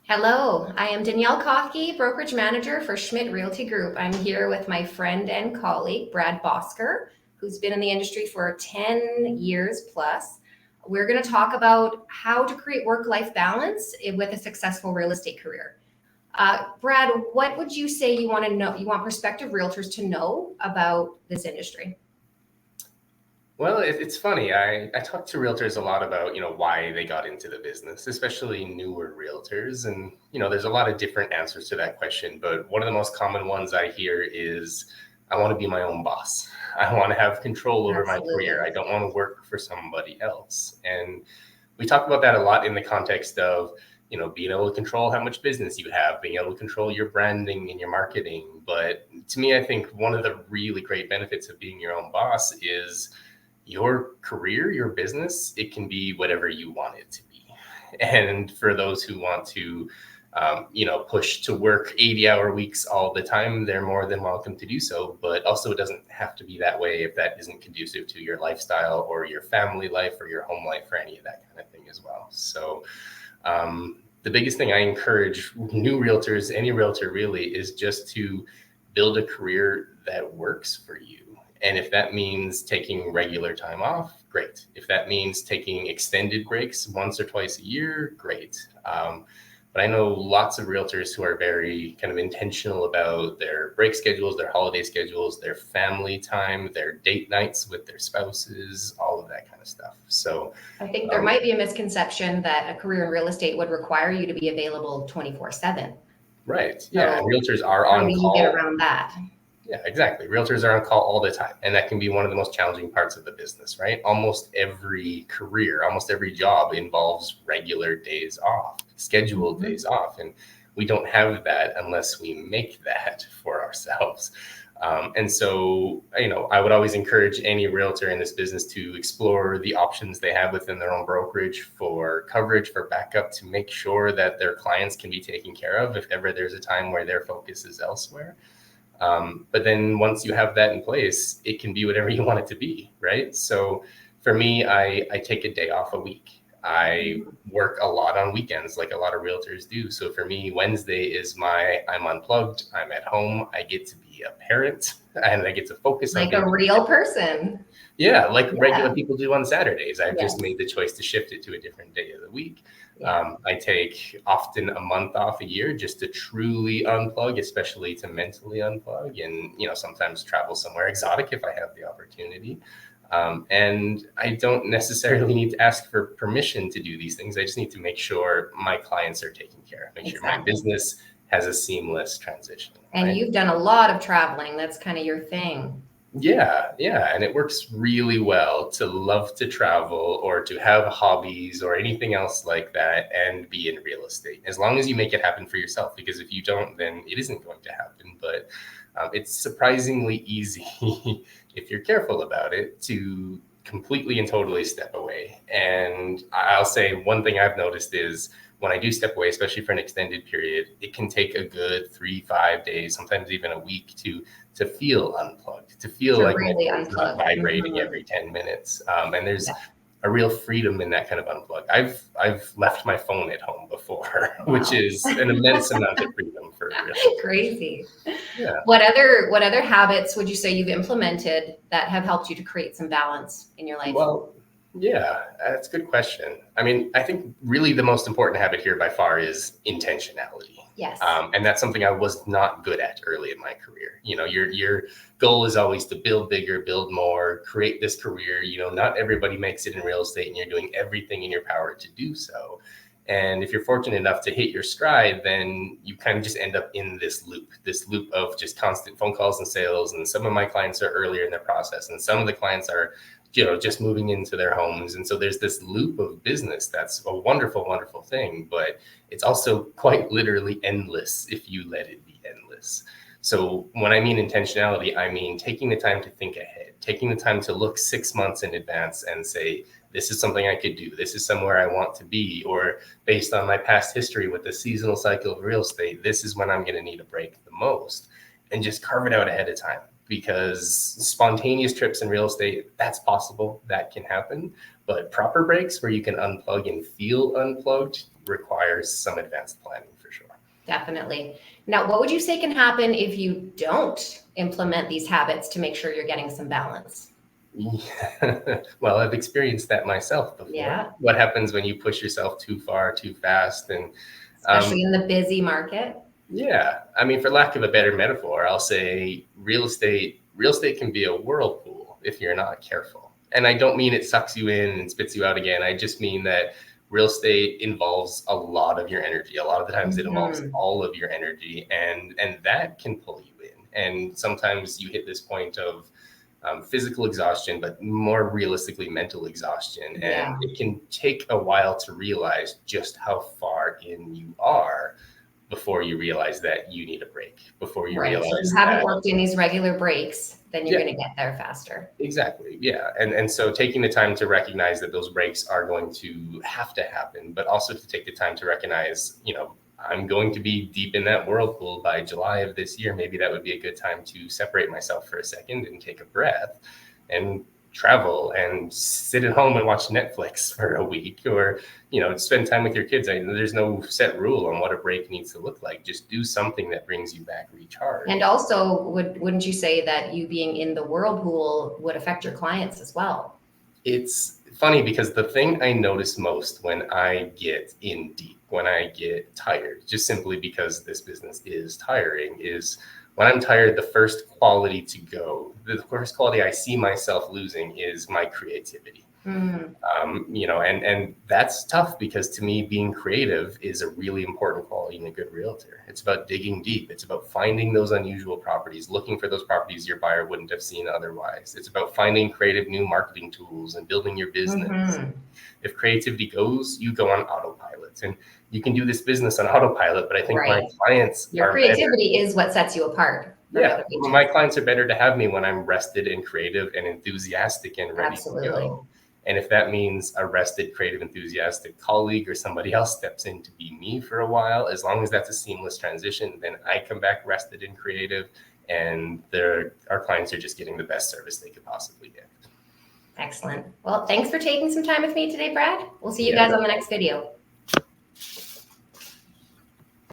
Hello, I am Danielle Koffke, brokerage manager for Schmidt Realty Group. I'm here with my friend and colleague, Brad Bosker, who's been in the industry for 10 years plus. We're going to talk about how to create work-life balance with a successful real estate career. Brad, what would you say you want to know? You want prospective realtors to know about this industry? Well, it's funny. I talk to realtors a lot about, why they got into the business, especially newer realtors. And, there's a lot of different answers to that question. But one of the most common ones I hear is, I want to be my own boss. I want to have control over my career. Absolutely. I don't want to work for somebody else. And we talk about that a lot in the context of, being able to control how much business you have, being able to control your branding and your marketing. But to me, I think one of the really great benefits of being your own boss is your career, your business, it can be whatever you want it to be. And for those who want to, push to work 80-hour weeks all the time, they're more than welcome to do so. But also, it doesn't have to be that way if that isn't conducive to your lifestyle or your family life or your home life or any of that kind of thing as well. So, the biggest thing I encourage new realtors, any realtor really, is just to build a career that works for you. And if that means taking regular time off, great. If that means taking extended breaks once or twice a year, great. But I know lots of realtors who are very kind of intentional about their break schedules, their holiday schedules, their family time, their date nights with their spouses, all of that kind of stuff. So I think there might be a misconception that a career in real estate would require you to be available 24/7. right. Yeah. And So realtors are how on do you get call. around that? Yeah, exactly. Realtors are on call all the time. And that can be one of the most challenging parts of the business, right? Almost every career, almost every job involves regular days off, scheduled Mhm. days off. And we don't have that unless we make that for ourselves. And so, I would always encourage any realtor in this business to explore the options they have within their own brokerage for coverage, for backup, to make sure that their clients can be taken care of if ever there's a time where their focus is elsewhere. But then once you have that in place, it can be whatever you want it to be, right? So for me, I take a day off a week. I work a lot on weekends, like a lot of realtors do. So for me, Wednesday is I'm unplugged, I'm at home, I get to be a parent, and I get to focus on Like being a real person. yeah, like Yeah. regular people do on Saturdays. I've just Yes. made the choice to shift it to a different day of the week. Yeah. I take often a month off a year just to truly unplug, especially to mentally unplug, and sometimes travel somewhere exotic if I have the opportunity. And I don't necessarily need to ask for permission to do these things. I just need to make sure my clients are taken care of, make sure my Exactly. business has a seamless transition, And right? you've done a lot of traveling. That's kind of your thing. Yeah. And it works really well to love to travel or to have hobbies or anything else like that and be in real estate, as long as you make it happen for yourself. Because if you don't, then it isn't going to happen. But it's surprisingly easy, if you're careful about it, to completely and totally step away. And I'll say one thing I've noticed is when I do step away, especially for an extended period, it can take a good 3, 5 days, sometimes even a week to feel unplugged, to feel To like my really phone's not unplug. vibrating Mhm. every 10 minutes. And there's Yeah. a real freedom in that kind of unplug. I've left my phone at home before, which Wow. is an immense amount of freedom for a realtor. Crazy. Yeah. What other habits would you say you've implemented that have helped you to create some balance in your life? Well, yeah, that's a good question. I mean, I think really the most important habit here by far is intentionality. Yes. And that's something I was not good at early in my career. Your goal is always to build bigger, build more, create this career. Not everybody makes it in real estate, and you're doing everything in your power to do so. And if you're fortunate enough to hit your stride, then you kind of just end up in this loop of just constant phone calls and sales. And some of my clients are earlier in their process, and some of the clients are just moving into their homes. And so there's this loop of business that's a wonderful, wonderful thing, but it's also quite literally endless if you let it be endless. So when I mean intentionality, I mean taking the time to think ahead, taking the time to look 6 months in advance and say, this is something I could do. This is somewhere I want to be. Or based on my past history with the seasonal cycle of real estate, this is when I'm going to need a break the most. And just carve it out ahead of time, because spontaneous trips in real estate, that's possible, that can happen. But proper breaks where you can unplug and feel unplugged requires some advanced planning for sure. Definitely. Now, what would you say can happen if you don't implement these habits to make sure you're getting some balance? Well, I've experienced that myself before. Yeah. What happens when you push yourself too far, too fast? And Especially in the busy market. yeah, I mean, for lack of a better metaphor, I'll say real estate can be a whirlpool if you're not careful. And I don't mean it sucks you in and spits you out again. I just mean that real estate involves a lot of your energy. A lot of the times it involves all of your energy, and that can pull you in. And sometimes you hit this point of physical exhaustion, but more realistically, mental exhaustion. And it can take a while to realize just how far in you are before you realize that you need a break, before you realize so if you haven't worked in these regular breaks, then you're going to get there faster. Exactly. Yeah. And so taking the time to recognize that those breaks are going to have to happen, but also to take the time to recognize, I'm going to be deep in that whirlpool by July of this year. Maybe that would be a good time to separate myself for a second and take a breath and travel and sit at home and watch Netflix for a week, or spend time with your kids. There's no set rule on what a break needs to look like. Just do something that brings you back recharged. And also, wouldn't you say that you being in the whirlpool would affect your clients as well? It's funny because the thing I notice most when I get in deep, when I get tired, just simply because this business is tiring, is when I'm tired, the first quality to go, the first quality I see myself losing is my creativity. And that's tough because to me, being creative is a really important quality in a good realtor. It's about digging deep. It's about finding those unusual properties, looking for those properties your buyer wouldn't have seen otherwise. It's about finding creative new marketing tools and building your business. If creativity goes, you go on autopilot, and you can do this business on autopilot. But I think my clients, your creativity is what sets you apart. Yeah, my clients are better to have me when I'm rested and creative and enthusiastic and ready to go. And if that means a rested, creative, enthusiastic colleague or somebody else steps in to be me for a while, as long as that's a seamless transition, then I come back rested and creative, and our clients are just getting the best service they could possibly get. Excellent. Well, thanks for taking some time with me today, Brad. We'll see you guys on the next video.